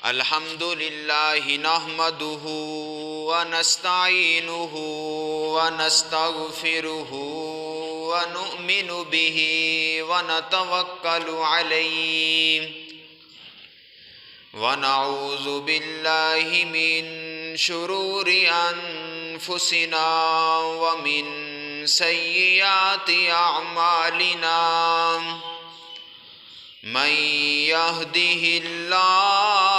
الحمد لله نحمده ونستعينه ونستغفره ونؤمن به ونتوكل عليه ونعوذ بالله من شرور أنفسنا ومن سيئات أعمالنا من يهده الله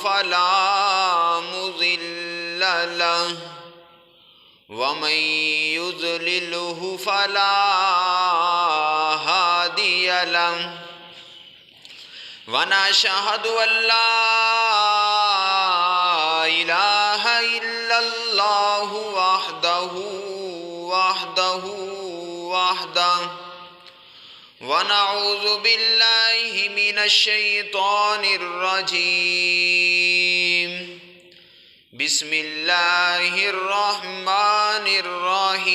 فلا مضل له ومن يضلله فلا هادي له ونشهد أن لا إله إلا الله وحده ونعوذ بالله من الشيطان الرجيم بسم الله الرحمن الرحيم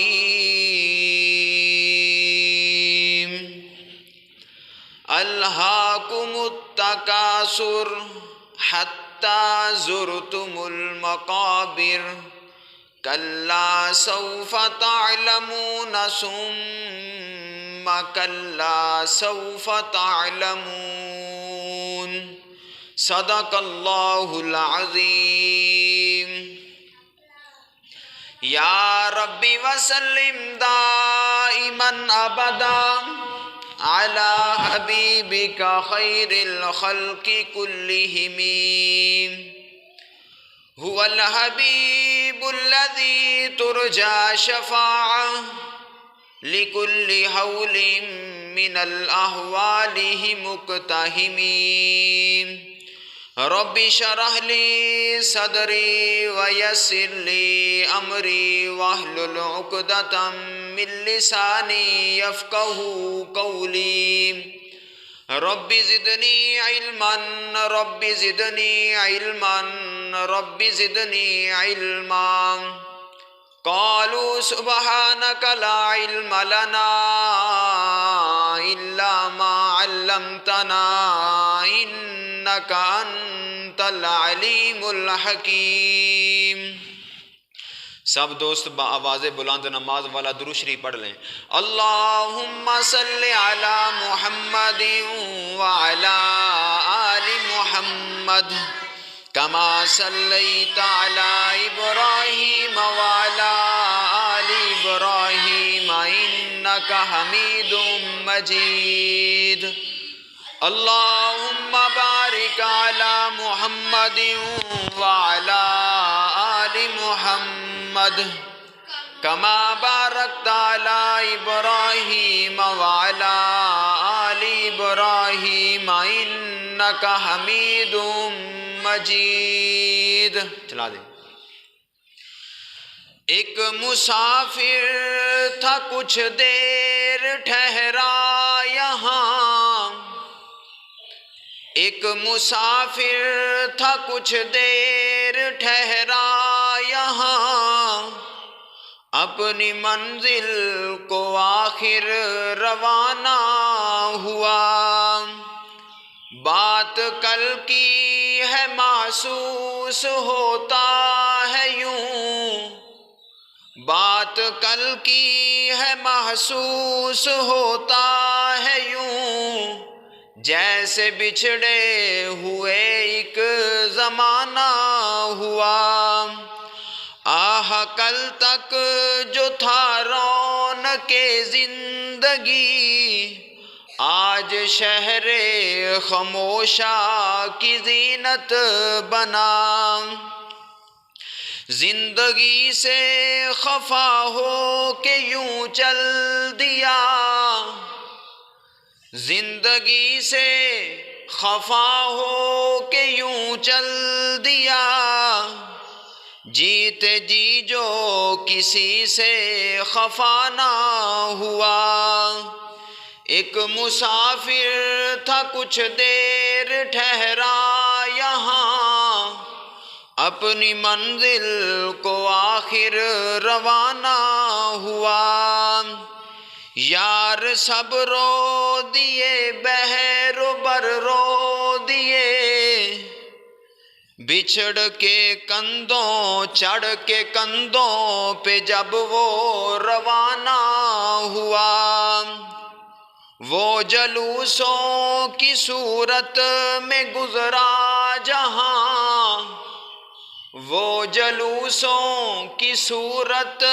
ألهاكم التكاثر حتى زرتم المقابر كلا سوف تعلمون ثم كلا سوف تعلمون صدق الله العظيم يا ربي وسلم دائما أبدا على حبيبك خير الخلق كلهم هو الحبيب الذي ترجى شفاعة لكل حول من الأحوال مقتحمين رب اشرح لي صدري ويسر لي أمري واحلل عقدة من لساني يفقه قولي رب زدني علما رب زدني علما رب زدني علما قالوا سبحانك لا علم لنا إلا ما علمتنا إنك أنت العليم الحكيم۔ سب دوست با آواز بلند نماز والا درود شریف پڑھ لیں۔ اللہم صلی علی محمد وعلی آل محمد کما صلیت علی ابراہیم وعلی آل ابراہیم انک حمید مجید۔ اللہم بارک علی محمد وعلی آل محمد کما بارکت علی ابراہیم وعلی آل ابراہیم انک حمید مجید۔ چلا دیں۔ ایک مسافر تھا کچھ دیر ٹھہرا یہاں، ایک مسافر تھا کچھ دیر ٹھہرا یہاں، اپنی منزل کو آخر روانہ ہوا۔ بات کل کی ہے محسوس ہوتا ہے یوں، بات کل کی ہے محسوس ہوتا ہے یوں، جیسے بچھڑے ہوئے ایک زمانہ ہوا۔ آہ کل تک جو تھا رونق زندگی، آج شہر خاموشہ کی زینت بنا۔ زندگی سے خفا ہو کے یوں چل دیا، زندگی سے خفا ہو کے یوں چل دیا، جیتے جی جو کسی سے خفا نہ ہوا۔ ایک مسافر تھا کچھ دیر ٹھہرا یہاں، اپنی منزل کو آخر روانہ ہوا۔ یار سب رو دیے، بحر و بر رو دیے، بچھڑ کے کندھوں چڑھ کے کندھوں پہ جب وہ روانہ ہوا، وہ جلوسوں کی صورت میں گزرا جہاں، وہ جلوسوں کی صورت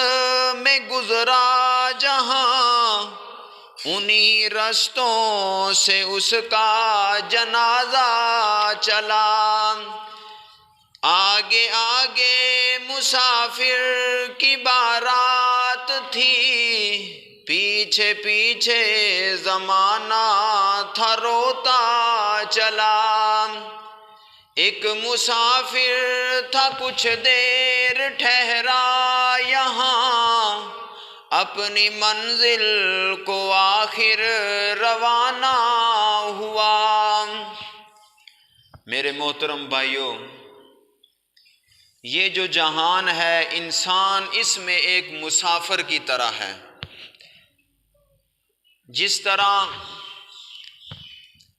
میں گزرا جہاں، انہی رستوں سے اس کا جنازہ چلا۔ آگے آگے مسافر کی بارات تھی، پیچھے پیچھے زمانہ تھا روتا چلا۔ ایک مسافر تھا کچھ دیر ٹھہرا یہاں، اپنی منزل کو آخر روانہ ہوا۔ میرے محترم بھائیوں، یہ جو جہان ہے، انسان اس میں ایک مسافر کی طرح ہے۔ جس طرح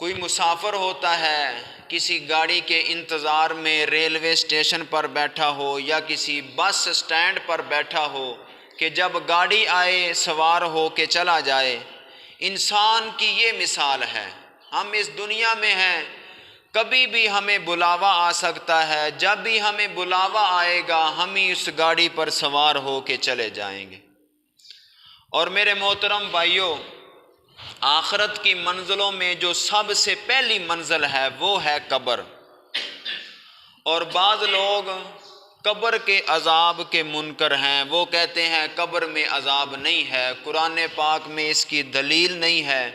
کوئی مسافر ہوتا ہے، کسی گاڑی کے انتظار میں ریلوے اسٹیشن پر بیٹھا ہو یا کسی بس اسٹینڈ پر بیٹھا ہو کہ جب گاڑی آئے سوار ہو کے چلا جائے، انسان کی یہ مثال ہے۔ ہم اس دنیا میں ہیں، کبھی بھی ہمیں بلاوا آ سکتا ہے، جب بھی ہمیں بلاوا آئے گا ہم ہی اس گاڑی پر سوار ہو کے چلے جائیں گے۔ اور میرے محترم بھائیوں، آخرت کی منزلوں میں جو سب سے پہلی منزل ہے وہ ہے قبر۔ اور بعض لوگ قبر کے عذاب کے منکر ہیں، وہ کہتے ہیں قبر میں عذاب نہیں ہے، قرآن پاک میں اس کی دلیل نہیں ہے،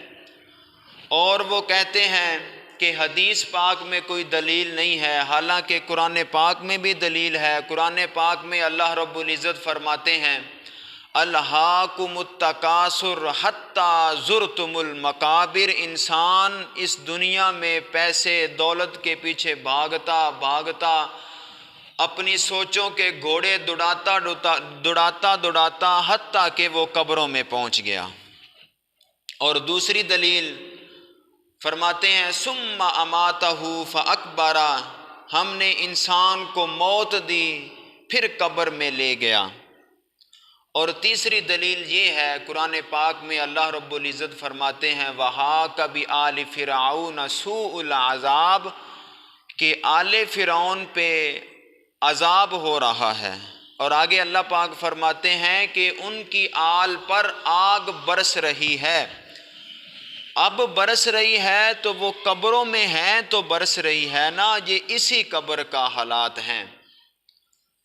اور وہ کہتے ہیں کہ حدیث پاک میں کوئی دلیل نہیں ہے، حالانکہ قرآن پاک میں بھی دلیل ہے۔ قرآن پاک میں اللہ رب العزت فرماتے ہیں الہاکم التکاثر حتی زرتم المقابر، انسان اس دنیا میں پیسے دولت کے پیچھے بھاگتا بھاگتا اپنی سوچوں کے گھوڑے دوڑاتا حتیٰ کہ وہ قبروں میں پہنچ گیا۔ اور دوسری دلیل فرماتے ہیں ثم اماتہ فاکبرہ، ہم نے انسان کو موت دی پھر قبر میں لے گیا۔ اور تیسری دلیل یہ ہے، قرآن پاک میں اللہ رب العزت فرماتے ہیں وَحَاقَ بِآلِ فِرْعَوْنَ سُوءُ الْعَذَابِ، کہ آل فرعون پہ عذاب ہو رہا ہے۔ اور آگے اللہ پاک فرماتے ہیں کہ ان کی آل پر آگ برس رہی ہے۔ اب برس رہی ہے تو وہ قبروں میں ہیں تو برس رہی ہے نا، یہ اسی قبر کا حالات ہیں۔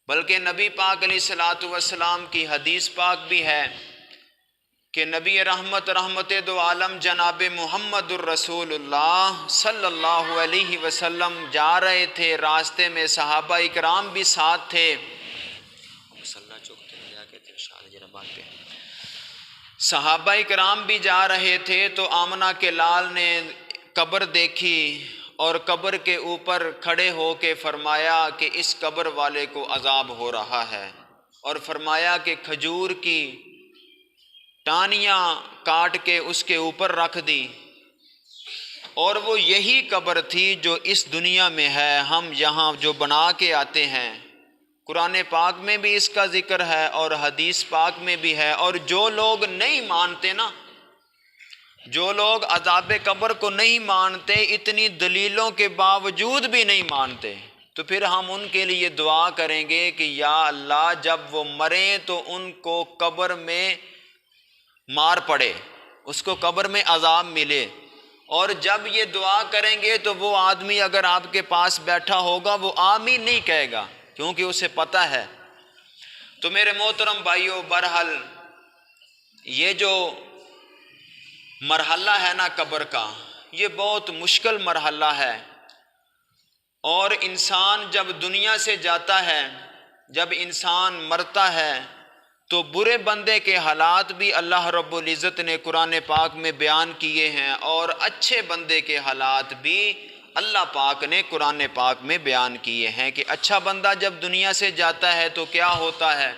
بلکہ نبی پاک علیہ الصلوۃ والسلام کی حدیث پاک بھی ہے کہ نبی رحمت دو عالم جناب محمد الرسول اللہ صلی اللہ علیہ وسلم جا رہے تھے، راستے میں صحابہ اکرام بھی ساتھ تھے۔ صحابہ اکرام بھی جا رہے تھے تو آمنہ کے لال نے قبر دیکھی اور قبر کے اوپر کھڑے ہو کے فرمایا کہ اس قبر والے کو عذاب ہو رہا ہے، اور فرمایا کہ کھجور کی ٹانیاں کاٹ کے اس کے اوپر رکھ دی، اور وہ یہی قبر تھی جو اس دنیا میں ہے، ہم یہاں جو بنا کے آتے ہیں۔ قرآن پاک میں بھی اس کا ذکر ہے اور حدیث پاک میں بھی ہے۔ اور جو لوگ نہیں مانتے نا، جو لوگ عذاب قبر کو نہیں مانتے، اتنی دلیلوں کے باوجود بھی نہیں مانتے، تو پھر ہم ان کے لیے دعا کریں گے کہ یا اللہ جب وہ مریں تو ان کو قبر میں مار پڑے، اس کو قبر میں عذاب ملے۔ اور جب یہ دعا کریں گے تو وہ آدمی اگر آپ کے پاس بیٹھا ہوگا وہ آمین نہیں کہے گا، کیونکہ اسے پتہ ہے۔ تو میرے محترم بھائیوں، بہرحال یہ جو مرحلہ ہے نا قبر کا، یہ بہت مشکل مرحلہ ہے۔ اور انسان جب دنیا سے جاتا ہے، جب انسان مرتا ہے، تو برے بندے کے حالات بھی اللہ رب العزت نے قرآن پاک میں بیان کیے ہیں، اور اچھے بندے کے حالات بھی اللہ پاک نے قرآن پاک میں بیان کیے ہیں کہ اچھا بندہ جب دنیا سے جاتا ہے تو کیا ہوتا ہے،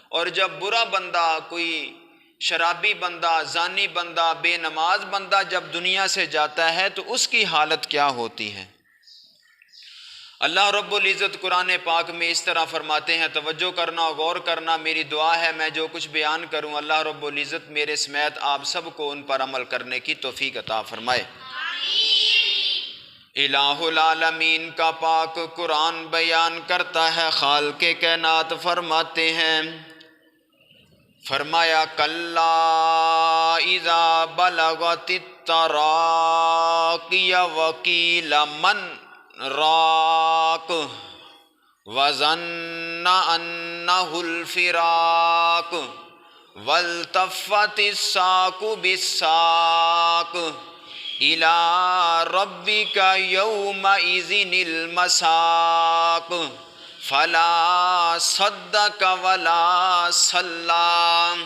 اور جب برا بندہ، کوئی شرابی بندہ، زانی بندہ، بے نماز بندہ جب دنیا سے جاتا ہے تو اس کی حالت کیا ہوتی ہے۔ اللہ رب العزت قرآن پاک میں اس طرح فرماتے ہیں، توجہ کرنا، غور کرنا، میری دعا ہے میں جو کچھ بیان کروں اللہ رب العزت میرے سمیت آپ سب کو ان پر عمل کرنے کی توفیق عطا فرمائے۔ الہ العالمین کا پاک قرآن بیان کرتا ہے، خالق کائنات فرماتے ہیں، فرمایا کلا اذا بلغت التراقی وقیل من راق وظن انہ الفراق والتفت الساق بالساق الی ربک یومئذ المساق فلا صدق ولا صلی۔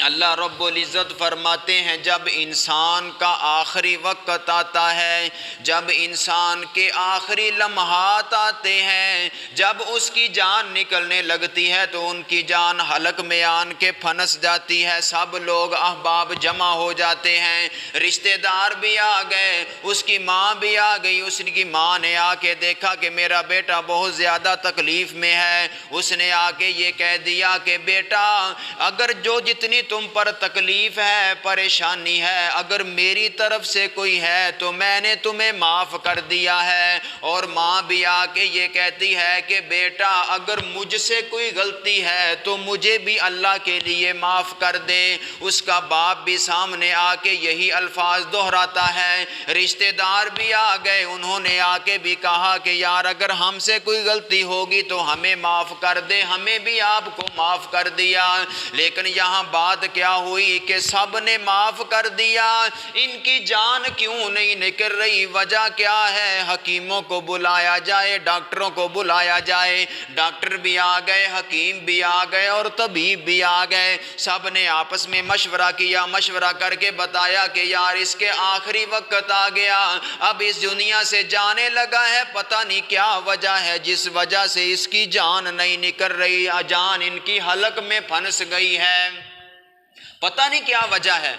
اللہ رب العزت فرماتے ہیں جب انسان کا آخری وقت آتا ہے، جب انسان کے آخری لمحات آتے ہیں، جب اس کی جان نکلنے لگتی ہے تو ان کی جان حلق میں آن کے پھنس جاتی ہے، سب لوگ احباب جمع ہو جاتے ہیں، رشتہ دار بھی آ گئے، اس کی ماں بھی آ گئی، اس کی ماں نے آ کے دیکھا کہ میرا بیٹا بہت زیادہ تکلیف میں ہے، اس نے آ کے یہ کہہ دیا کہ بیٹا اگر جو جتنی تم پر تکلیف ہے، پریشانی ہے، اگر میری طرف سے کوئی ہے تو میں نے تمہیں معاف کر دیا ہے۔ اور ماں بھی آ کے یہ کہتی ہے کہ بیٹا اگر مجھ سے کوئی غلطی ہے تو مجھے بھی اللہ کے لیے معاف کر دے۔ اس کا باپ بھی سامنے آ کے یہی الفاظ دہراتا ہے، رشتہ دار بھی آ گئے، انہوں نے آ کے بھی کہا کہ یار اگر ہم سے کوئی غلطی ہوگی تو ہمیں معاف کر دے، ہمیں بھی آپ کو معاف کر دیا۔ لیکن یہاں بات کیا ہوئی کہ سب نے معاف کر دیا، ان کی جان کیوں نہیں نکل رہی؟ وجہ کیا ہے؟ حکیموں کو بلایا جائے، ڈاکٹروں کو بلایا جائے، ڈاکٹر بھی آ گئے، حکیم بھی آ گئے اور طبیب بھی آ گئے، سب نے آپس میں مشورہ کیا، مشورہ کر کے بتایا کہ یار اس کے آخری وقت آ گیا، اب اس دنیا سے جانے لگا ہے، پتہ نہیں کیا وجہ ہے جس وجہ سے اس کی جان نہیں نکل رہی، جان ان کی حلق میں پھنس گئی ہے، پتہ نہیں کیا وجہ ہے۔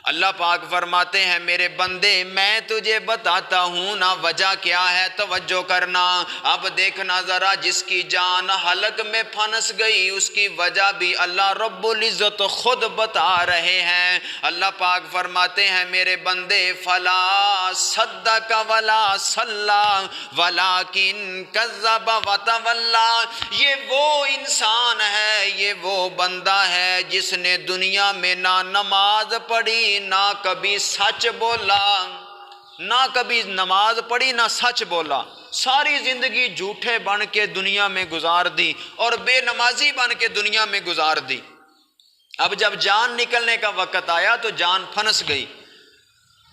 اللہ پاک فرماتے ہیں میرے بندے میں تجھے بتاتا ہوں نا وجہ کیا ہے، توجہ کرنا۔ اب دیکھنا ذرا، جس کی جان حلق میں پھنس گئی اس کی وجہ بھی اللہ رب العزت خود بتا رہے ہیں۔ اللہ پاک فرماتے ہیں میرے بندے فلا صدق ولا صلی ولکن کذب وتولی، یہ وہ انسان ہے، یہ وہ بندہ ہے جس نے دنیا میں نہ نماز پڑھی نہ کبھی سچ بولا، نہ کبھی نماز پڑھی نہ سچ بولا، ساری زندگی جھوٹے بن کے دنیا میں گزار دی اور بے نمازی بن کے دنیا میں گزار دی۔ اب جب جان نکلنے کا وقت آیا تو جان پھنس گئی۔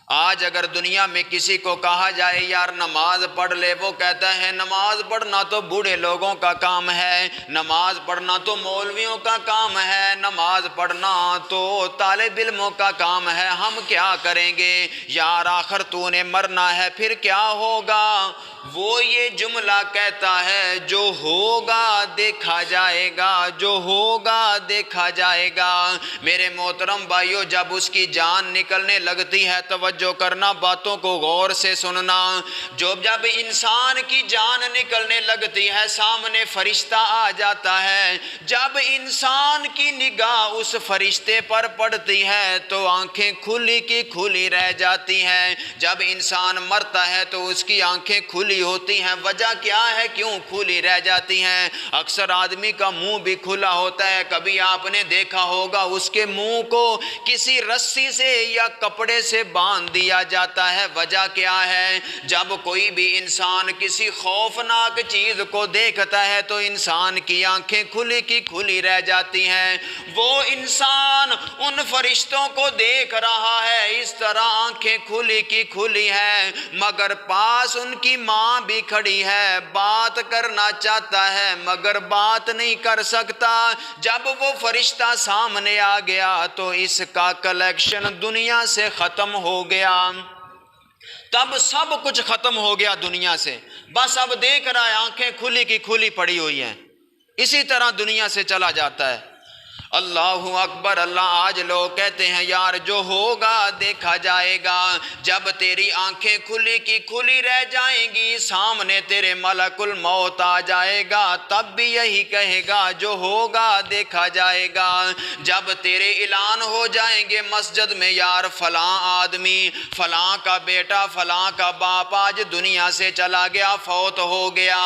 آج اگر دنیا میں کسی کو کہا جائے یار نماز پڑھ لے، وہ کہتا ہے نماز پڑھنا تو بوڑھے لوگوں کا کام ہے، نماز پڑھنا تو مولویوں کا کام ہے، نماز پڑھنا تو طالب علموں کا کام ہے، ہم کیا کریں گے یار، آخر تو نے مرنا ہے پھر کیا ہوگا؟ وہ یہ جملہ کہتا ہے جو ہوگا دیکھا جائے گا، جو ہوگا دیکھا جائے گا۔ میرے محترم بھائیو، جب اس کی جان نکلنے لگتی ہے، توجہ کرنا، باتوں کو غور سے سننا، جب انسان کی جان نکلنے لگتی ہے سامنے فرشتہ آ جاتا ہے، جب انسان کی نگاہ اس فرشتے پر پڑتی ہے تو آنکھیں کھلی کی کھلی رہ جاتی ہیں۔ جب انسان مرتا ہے تو اس کی آنکھیں کھلی ہوتی ہیں، وجہ کیا ہے کیوں کھلی رہ جاتی ہیں؟ اکثر آدمی کا منہ بھی کھلا ہوتا ہے، کبھی آپ نے دیکھا ہوگا اس کے منہ کو کسی رسی سے یا کپڑے سے باندھ دیا جاتا ہے، وجہ کیا ہے؟ جب کوئی بھی انسان کسی خوفناک چیز کو دیکھتا ہے تو انسان کی آنکھیں کھلی کی کھلی رہ جاتی ہیں۔ وہ انسان ان فرشتوں کو دیکھ رہا ہے، اس طرح آنکھیں کھلی کی کھلی ہیں، مگر پاس ان کی ماں بھی کھڑی ہے، بات کرنا چاہتا ہے مگر بات نہیں کر سکتا۔ جب وہ فرشتہ سامنے آ گیا تو اس کا کلیکشن دنیا سے ختم ہو گیا، تب سب کچھ ختم ہو گیا دنیا سے، بس اب دیکھ رہا ہے آنکھیں کھلی کی کھلی پڑی ہوئی ہیں، اسی طرح دنیا سے چلا جاتا ہے۔ اللہ اکبر اللہ۔ آج لوگ کہتے ہیں یار جو ہوگا دیکھا جائے گا، جب تیری آنکھیں کھلی کی کھلی رہ جائیں گی، سامنے تیرے ملک الموت آ جائے گا، تب بھی یہی کہے گا جو ہوگا دیکھا جائے گا۔ جب تیرے اعلان ہو جائیں گے مسجد میں یار فلاں آدمی، فلاں کا بیٹا، فلاں کا باپ آج دنیا سے چلا گیا، فوت ہو گیا،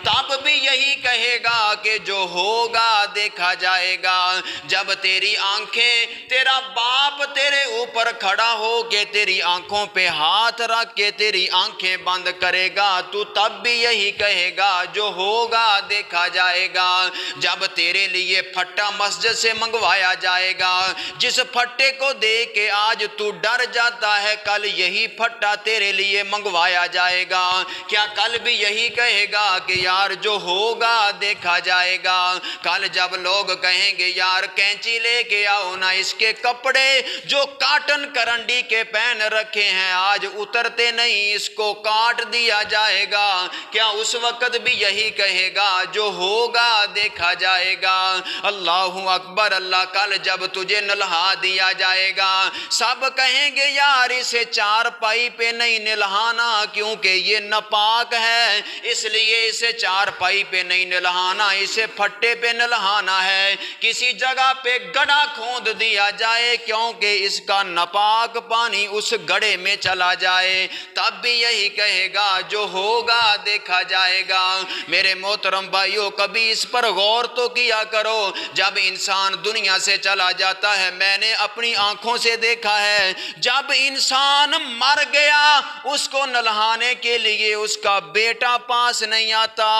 تب بھی یہی کہے گا کہ جو ہوگا دیکھا جائے گا۔ جب تیری آنکھیں، تیرا باپ تیرے اوپر کھڑا ہو کے تیری آنکھوں پہ ہاتھ رکھ کے تیری آنکھیں بند کرے گا، تو تب بھی یہی کہے گا جو ہوگا دیکھا جائے گا۔ جب تیرے لیے پھٹا مسجد سے منگوایا جائے گا، جس پھٹے کو دیکھ کے آج تو ڈر جاتا ہے، کل یہی پھٹا تیرے لیے منگوایا جائے گا، کیا کل بھی یہی کہے گا کہ یار جو ہوگا دیکھا جائے گا؟ کل جب لوگ کہیں گے یار کینچی لے کے آؤ نا، اس کے کپڑے جو کاٹن کرنڈی کے پہن رکھے ہیں آج اترتے نہیں، اس کو کاٹ دیا جائے گا، کیا اس وقت بھی یہی کہے گا جو ہوگا دیکھا جائے گا؟ اللہ اکبر اللہ۔ کل جب تجھے نلہا دیا جائے گا، سب کہیں گے یار اسے چار پائی پہ نہیں نلہانا کیونکہ یہ ناپاک ہے، اس لیے اسے چار پائی پہ نہیں نلہانا، اسے پھٹے پہ نلہانا ہے، کسی جگہ پہ گڑھا کھود دیا جائے کیونکہ اس کا ناپاک پانی اس گڑھے میں چلا جائے، تب بھی یہی کہے گا جو ہوگا دیکھا جائے گا۔ میرے محترم بھائیوں، کبھی اس پر غور تو کیا کرو، جب انسان دنیا سے چلا جاتا ہے، میں نے اپنی آنکھوں سے دیکھا ہے، جب انسان مر گیا اس کو نلہانے کے لیے اس کا بیٹا پاس نہیں آتا،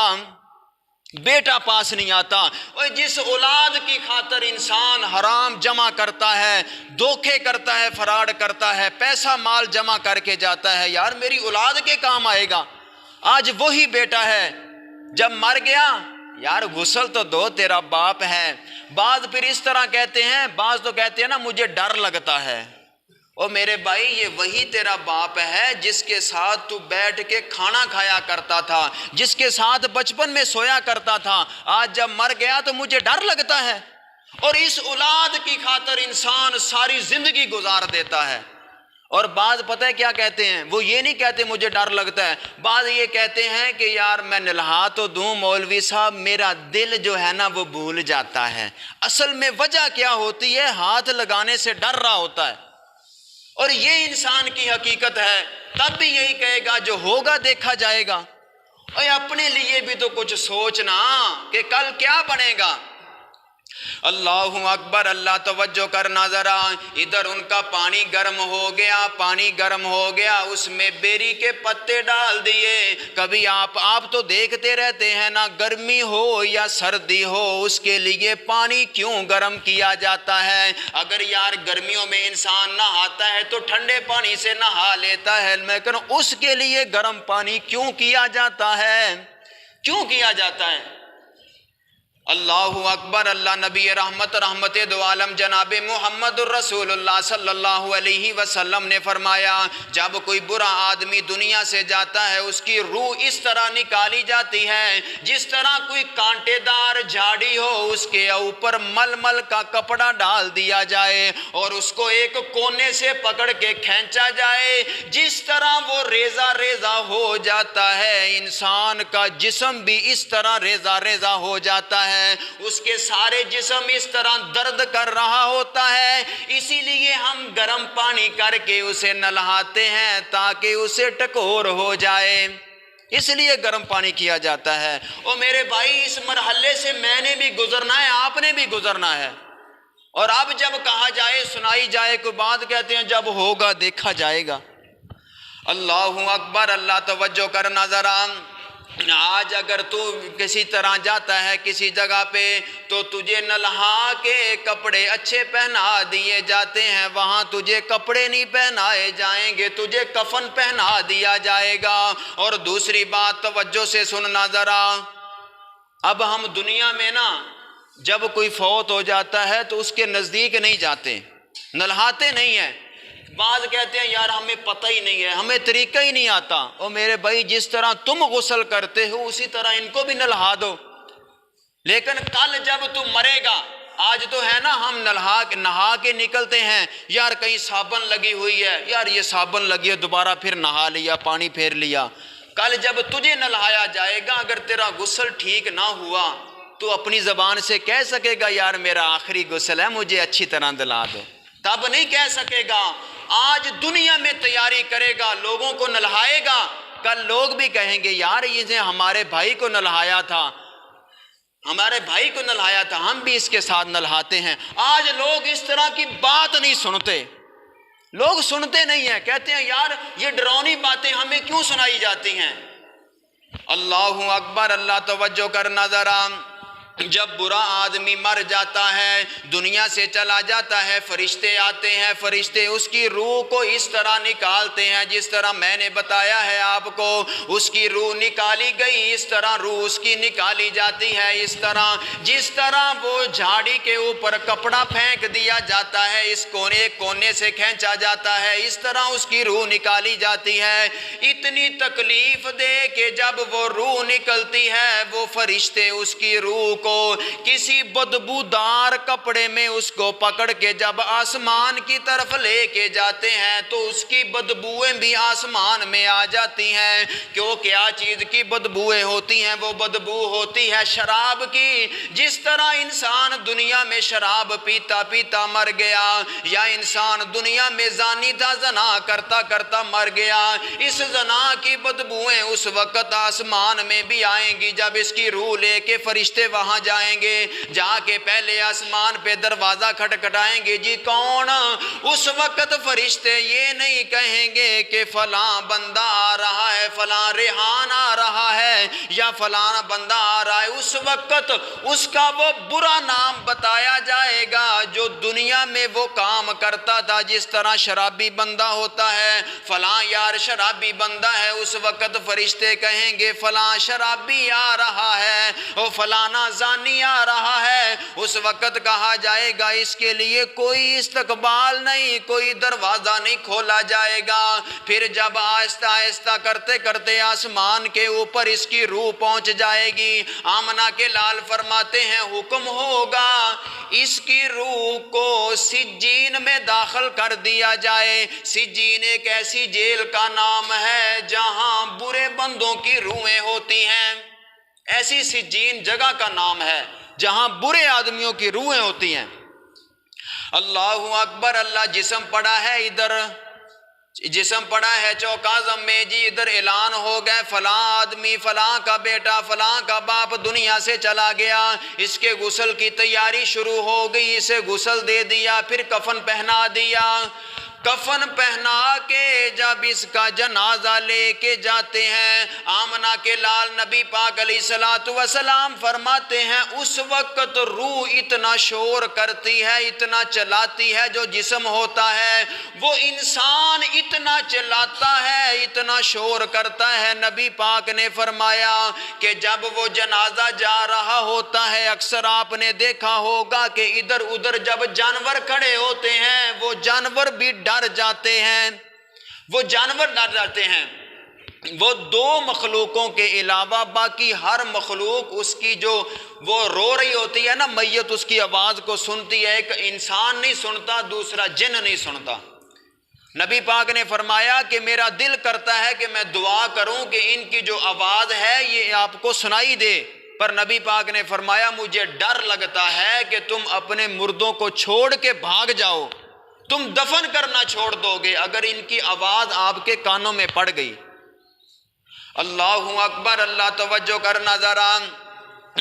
بیٹا پاس نہیں آتا۔ اور جس اولاد کی خاطر انسان حرام جمع کرتا ہے، دھوکے کرتا ہے، فراڈ کرتا ہے، پیسہ مال جمع کر کے جاتا ہے، یار میری اولاد کے کام آئے گا، آج وہی بیٹا ہے، جب مر گیا یار غسل تو دو، تیرا باپ ہے۔ بعض پھر اس طرح کہتے ہیں، بعض تو کہتے ہیں نا مجھے ڈر لگتا ہے، اور میرے بھائی یہ وہی تیرا باپ ہے جس کے ساتھ تو بیٹھ کے کھانا کھایا کرتا تھا، جس کے ساتھ بچپن میں سویا کرتا تھا، آج جب مر گیا تو مجھے ڈر لگتا ہے۔ اور اس اولاد کی خاطر انسان ساری زندگی گزار دیتا ہے۔ اور بعض پتہ ہے کیا کہتے ہیں، وہ یہ نہیں کہتے مجھے ڈر لگتا ہے، بعض یہ کہتے ہیں کہ یار میں نلہا تو دوں مولوی صاحب، میرا دل جو ہے نا وہ بھول جاتا ہے۔ اصل میں وجہ کیا ہوتی ہے، ہاتھ لگانے سے ڈر رہا ہوتا ہے، اور یہ انسان کی حقیقت ہے۔ تب بھی یہی کہے گا جو ہوگا دیکھا جائے گا۔ اور اپنے لیے بھی تو کچھ سوچنا کہ کل کیا بنے گا۔ اللہ اکبر اللہ۔ توجہ کرنا ذرا، ادھر ان کا پانی گرم ہو گیا، پانی گرم ہو گیا، اس میں بیری کے پتے ڈال دیے۔ کبھی آپ تو دیکھتے رہتے ہیں نا، گرمی ہو یا سردی ہو اس کے لیے پانی کیوں گرم کیا جاتا ہے۔ اگر یار گرمیوں میں انسان نہاتا ہے تو ٹھنڈے پانی سے نہا لیتا ہے، لیکن اس کے لیے گرم پانی کیوں کیا جاتا ہے، کیوں کیا جاتا ہے؟ اللہ اکبر اللہ۔ نبی رحمت دو عالم جناب محمد الرسول اللہ صلی اللہ علیہ وسلم نے فرمایا، جب کوئی برا آدمی دنیا سے جاتا ہے اس کی روح اس طرح نکالی جاتی ہے جس طرح کوئی کانٹے دار جھاڑی ہو، اس کے اوپر ململ کا کپڑا ڈال دیا جائے اور اس کو ایک کونے سے پکڑ کے کھینچا جائے، جس طرح وہ ریزہ ریزہ ہو جاتا ہے، انسان کا جسم بھی اس طرح ریزہ ریزہ ہو جاتا ہے، اس کے سارے جسم اس طرح درد کر رہا ہوتا ہے، اسی لیے ہم گرم پانی کر کے اسے نلہاتے ہیں تاکہ اسے ٹکور ہو جائے، اس لیے گرم پانی کیا جاتا ہے۔ اور میرے بھائی اس مرحلے سے میں نے بھی گزرنا ہے، آپ نے بھی گزرنا ہے۔ اور اب جب کہا جائے، سنائی جائے کوئی بات، کہتے ہیں جب ہوگا دیکھا جائے گا۔ اللہ اکبر اللہ۔ توجہ کرنا ذرا، آج اگر تو کسی طرح جاتا ہے کسی جگہ پہ تو تجھے نلہا کے کپڑے اچھے پہنا دیے جاتے ہیں، وہاں تجھے کپڑے نہیں پہنائے جائیں گے، تجھے کفن پہنا دیا جائے گا۔ اور دوسری بات توجہ سے سننا ذرا، اب ہم دنیا میں نا جب کوئی فوت ہو جاتا ہے تو اس کے نزدیک نہیں جاتے، نلہاتے نہیں ہیں۔ بعض کہتے ہیں یار ہمیں پتہ ہی نہیں ہے، ہمیں طریقہ ہی نہیں آتا۔ اور میرے بھائی جس طرح تم غسل کرتے ہو اسی طرح ان کو بھی نلہا دو، لیکن کل جب تو مرے گا آج تو ہے نا ہم نہا کے نکلتے ہیں، یار کہیں صابن لگی ہوئی ہے، یار یہ صابن لگی ہے، دوبارہ پھر نہا لیا، پانی پھیر لیا۔ کل جب تجھے نہلایا جائے گا، اگر تیرا غسل ٹھیک نہ ہوا تو اپنی زبان سے کہہ سکے گا یار میرا آخری غسل ہے، مجھے اچھی طرح دلا دو؟ تب نہیں کہہ سکے گا۔ آج دنیا میں تیاری کرے گا، لوگوں کو نہلائے گا، کل لوگ بھی کہیں گے یار یہ ہمارے بھائی کو نہلایا تھا، ہمارے بھائی کو نہلایا تھا، ہم بھی اس کے ساتھ نہلاتے ہیں۔ آج لوگ اس طرح کی بات نہیں سنتے، لوگ سنتے نہیں ہیں، کہتے ہیں یار یہ ڈراؤنی باتیں ہمیں کیوں سنائی جاتی ہیں۔ اللہ اکبر، اللہ توجہ کرنا ذرا۔ جب برا آدمی مر جاتا ہے، دنیا سے چلا جاتا ہے، فرشتے آتے ہیں، فرشتے اس کی روح کو اس طرح نکالتے ہیں جس طرح میں نے بتایا ہے آپ کو، اس کی روح نکالی گئی، اس طرح روح اس کی نکالی جاتی ہے، اس طرح جس طرح وہ جھاڑی کے اوپر کپڑا پھینک دیا جاتا ہے، اس کونے سے کھینچا جاتا ہے، اس طرح اس کی روح نکالی جاتی ہے۔ اتنی تکلیف دے کہ جب وہ روح نکلتی ہے، وہ فرشتے اس کی روح کو کسی بدبودار کپڑے میں اس کو پکڑ کے جب آسمان کی طرف لے کے جاتے ہیں تو اس کی بدبوئیں بھی آسمان میں آ جاتی ہیں۔ کیوں کیا چیز کی بدبوئیں ہوتی ہیں؟ وہ بدبو ہوتی ہے شراب کی۔ جس طرح انسان دنیا میں شراب پیتا پیتا مر گیا، یا انسان دنیا میں زانی تھا، زنا کرتا کرتا مر گیا، اس زنا کی بدبوئیں اس وقت آسمان میں بھی آئیں گی جب اس کی روح لے کے فرشتے وہاں جائیں گے۔ جا کے پہلے آسمان پہ دروازہ کھٹکھٹائیں گے، جی کون؟ اس وقت فرشتے یہ نہیں کہیں گے کہ فلاں بندہ آ رہا ہے، فلاں ریحان آ رہا ہے، یا فلاں بندہ آ رہا ہے۔ اس وقت اس کا وہ برا نام بتایا جائے گا جو دنیا میں وہ کام کرتا تھا، جس طرح شرابی بندہ ہوتا ہے، فلاں یار شرابی بندہ ہے۔ اس وقت فرشتے کہیں گے فلاں شرابی آ رہا ہے، اور فلانا زانی آ رہا ہے۔ اس وقت کہا جائے گا اس کے لیے کوئی استقبال نہیں، کوئی دروازہ نہیں کھولا جائے گا۔ پھر جب آہستہ آہستہ کرتے کرتے آسمان کے اوپر اس کی روح پہنچ جائے گی، آمنہ کے لال فرماتے ہیں حکم ہوگا اس کی روح کو سجین میں داخل کر دیا جائے۔ سجین ایک ایسی جیل کا نام ہے جہاں برے بندوں کی روحیں ہوتی ہیں، ایسی سجین جگہ کا نام ہے جہاں برے آدمیوں کی روحیں ہوتی ہیں۔ اللہ اکبر، اللہ جسم پڑا ہے، ادھر جسم پڑا ہے چوکازم میں، جی ادھر اعلان ہو گئے فلاں آدمی، فلاں کا بیٹا، فلاں کا باپ دنیا سے چلا گیا، اس کے غسل کی تیاری شروع ہو گئی، اسے غسل دے دیا، پھر کفن پہنا دیا۔ کفن پہنا کے جب اس کا جنازہ لے کے جاتے ہیں، آمنہ کے لال نبی پاک علیہ الصلوۃ والسلام فرماتے ہیں اس وقت روح اتنا شور کرتی ہے، اتنا چلاتی ہے، جو جسم ہوتا ہے وہ انسان اتنا چلاتا ہے، اتنا شور کرتا ہے۔ نبی پاک نے فرمایا کہ جب وہ جنازہ جا رہا ہوتا ہے، اکثر آپ نے دیکھا ہوگا کہ ادھر ادھر جب جانور کھڑے ہوتے ہیں، وہ جانور بھی ڈر جاتے ہیں، وہ جانور ڈر جاتے ہیں۔ وہ دو مخلوقوں کے علاوہ باقی ہر مخلوق اس کی جو وہ رو رہی ہوتی ہے نا، میت اس کی آواز کو سنتی ہے۔ ایک انسان نہیں سنتا، دوسرا جن نہیں سنتا۔ نبی پاک نے فرمایا کہ میرا دل کرتا ہے کہ میں دعا کروں کہ ان کی جو آواز ہے یہ آپ کو سنائی دے، پر نبی پاک نے فرمایا مجھے ڈر لگتا ہے کہ تم اپنے مردوں کو چھوڑ کے بھاگ جاؤ، تم دفن کرنا چھوڑ دو گے اگر ان کی آواز آپ کے کانوں میں پڑ گئی۔ اللہ اکبر، اللہ توجہ کرنا ذرا۔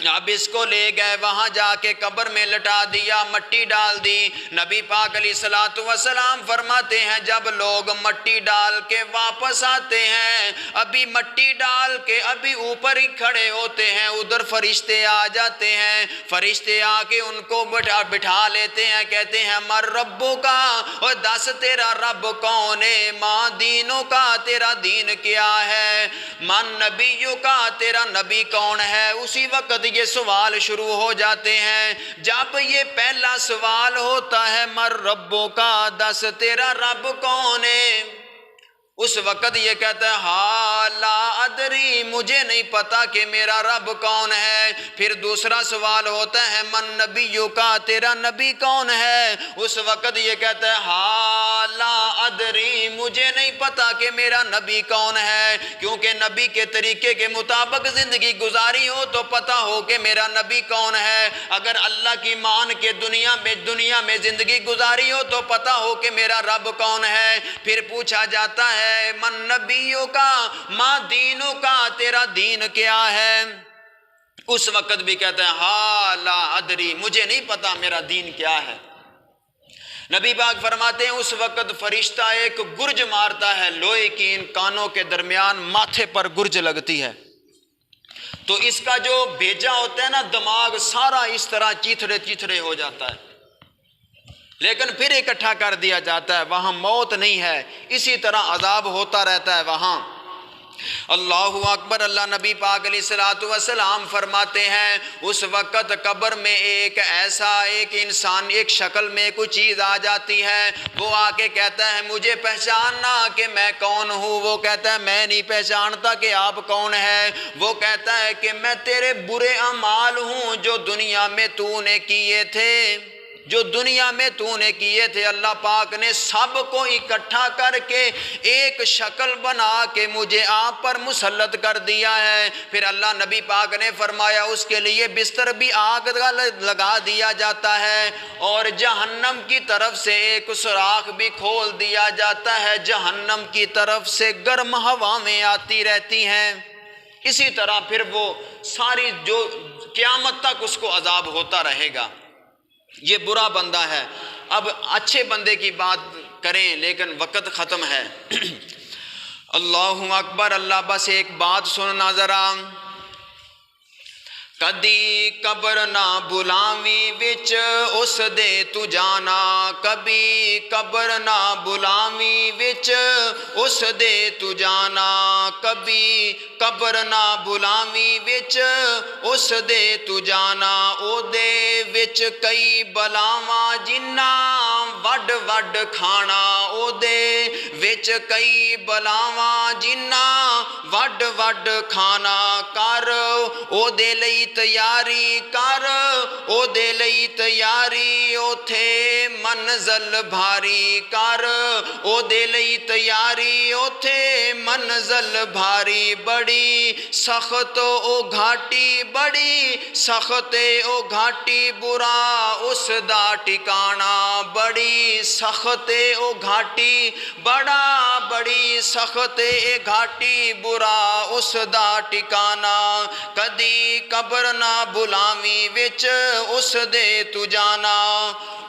اب اس کو لے گئے، وہاں جا کے قبر میں لٹا دیا، مٹی ڈال دی۔ نبی پاک علیہ الصلوۃ والسلام فرماتے ہیں جب لوگ مٹی ڈال کے واپس آتے ہیں، ابھی مٹی ڈال کے ابھی اوپر ہی کھڑے ہوتے ہیں، ادھر فرشتے آ جاتے ہیں، فرشتے آ کے ان کو بٹھا لیتے ہیں، کہتے ہیں مر ربوں کا، اور دس تیرا رب کون ہے، ماں دینوں کا تیرا دین کیا ہے، من نبیوں کا تیرا نبی کون ہے۔ اسی وقت یہ سوال شروع ہو جاتے ہیں۔ جب یہ پہلا سوال ہوتا ہے مر ربوں کا، دس تیرا رب کون ہے، اس وقت یہ کہتا ہے ہا لا ادری ادری مجھے نہیں پتا کہ میرا رب کون ہے۔ پھر دوسرا سوال ہوتا ہے من نبیو کا، تیرا نبی کون ہے؟ اس وقت یہ کہتا ہے ہا لا ادری مجھے نہیں پتا کہ میرا نبی کون ہے، کیونکہ نبی کے طریقے کے مطابق زندگی گزاری ہو تو پتا ہو کہ میرا نبی کون ہے۔ اگر اللہ کی مان کے دنیا میں زندگی گزاری ہو تو پتا ہو کہ میرا رب کون ہے۔ پھر پوچھا جاتا ہے من نبیوں کا ما دینوں کا، تیرا دین کیا ہے؟ اس وقت بھی کہتا ہے ہا لا ادری مجھے نہیں پتا میرا دین کیا ہے۔ نبی پاک فرماتے ہیں اس وقت فرشتہ ایک گرج مارتا ہے، لوہے کی ان کانوں کے درمیان ماتھے پر گرج لگتی ہے، تو اس کا جو بھیجا ہوتا ہے نا دماغ سارا اس طرح چیتھڑے چیتھڑے ہو جاتا ہے، لیکن پھر اکٹھا کر دیا جاتا ہے، وہاں موت نہیں ہے، اسی طرح عذاب ہوتا رہتا ہے وہاں۔ اللہ اکبر۔ اللہ نبی پاک علیہ الصلوۃ والسلام فرماتے ہیں اس وقت قبر میں ایک انسان ایک شکل میں کوئی چیز آ جاتی ہے، وہ آ کے کہتا ہے مجھے پہچاننا کہ میں کون ہوں، وہ کہتا ہے میں نہیں پہچانتا کہ آپ کون ہے، وہ کہتا ہے کہ میں تیرے برے اعمال ہوں جو دنیا میں تو نے کیے تھے، اللہ پاک نے سب کو اکٹھا کر کے ایک شکل بنا کے مجھے آپ پر مسلط کر دیا ہے۔ پھر اللہ نبی پاک نے فرمایا اس کے لیے بستر بھی آگ کا لگا دیا جاتا ہے، اور جہنم کی طرف سے ایک سوراخ بھی کھول دیا جاتا ہے، جہنم کی طرف سے گرم ہوائیں آتی رہتی ہیں۔ اسی طرح پھر وہ ساری جو قیامت تک اس کو عذاب ہوتا رہے گا۔ یہ برا بندہ ہے۔ اب اچھے بندے کی بات کریں لیکن وقت ختم ہے۔ اللہ اکبر۔ اللہ بس ایک بات سننا ذرا، کدی قبر نہ بلاوی وچ اس دے تو جانا، کبھی قبر نہ بلاوی وچ اس دے تو جانا، کبھی قبر نہ بلاوی وچ اس دے تو جانا، او دے وچ کئی بلاواں جنہ وڈ وڈ کھانا، او دے وچ کئی بلاواں جنہ وڈ وڈ کھانا، کر او دے لئی تیاری کر او دے لئی تیاری، اوتھے منزل بھاری کر او دے لئی تیاری، اوتھے منزل بھاری، بڑی سخت او گھاٹی بڑی سخت او گھاٹی، برا اس دا ٹکانا، بڑی سخت او گھاٹی بڑی سخت اے گھاٹی، برا اس دا ٹکانا، کدی قبر نہ بلاوی وچ اس دے تو جانا،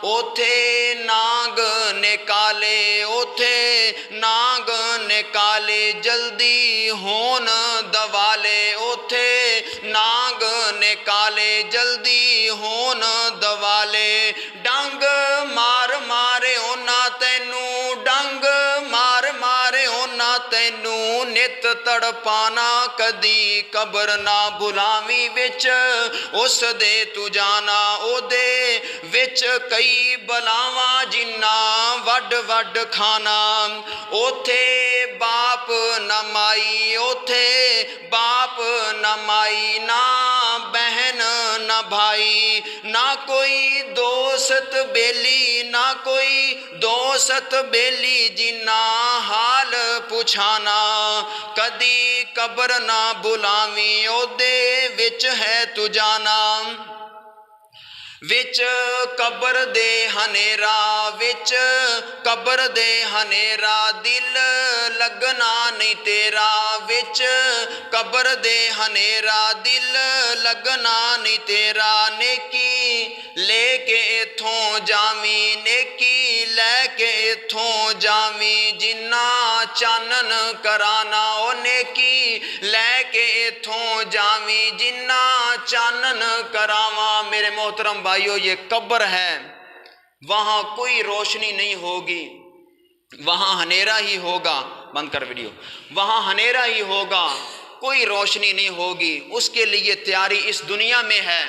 اوتھے نانگ نکالے اوتھے نانگ نکالے جلدی ہون دوالے، اوتھے نانگ نکالے جلدی ہون دوالے، ڈنگ مار مارے اونا تینوں، ڈنگ مار مارے اونا تینوں نت تڑپانا، کدی قبر نہ بلاوی وچ اس دے تو جانا، او دے وچ کئی بلاواں جنہ وڈ وڈ کھانا، اوتھے باپ نہ مائی اوتھے باپ نہ مائی، نہ بہن نہ بھائی، نہ کوئی دوست بیلی نہ کوئی دوست بیلی جنہ حال پوچھانا، کدی قبر نہ بلاوی او دے وچ ہے تو جانا، وچ قبر دے ہنیرا وچ قبر دے ہنیرا، دل لگنا نہیں تیرا، وچ قبر دے ہنیرا دل لگنا نہیں تیرا، نیکی لے کے اتھوں جاویں نیکی لے کے اتھوں جاویں، جنہ چانن کرانا، او نیکی لے کے اتھوں جاویں جنہ چانن کراواں۔ میرے محترم بھائیو، یہ قبر ہے، وہاں کوئی روشنی نہیں ہوگی، وہاں ہنیرا ہی ہوگا، بند کر ویڈیو، وہاں ہنیرا ہی ہوگا، کوئی روشنی نہیں ہوگی۔ اس کے لیے تیاری اس دنیا میں ہے،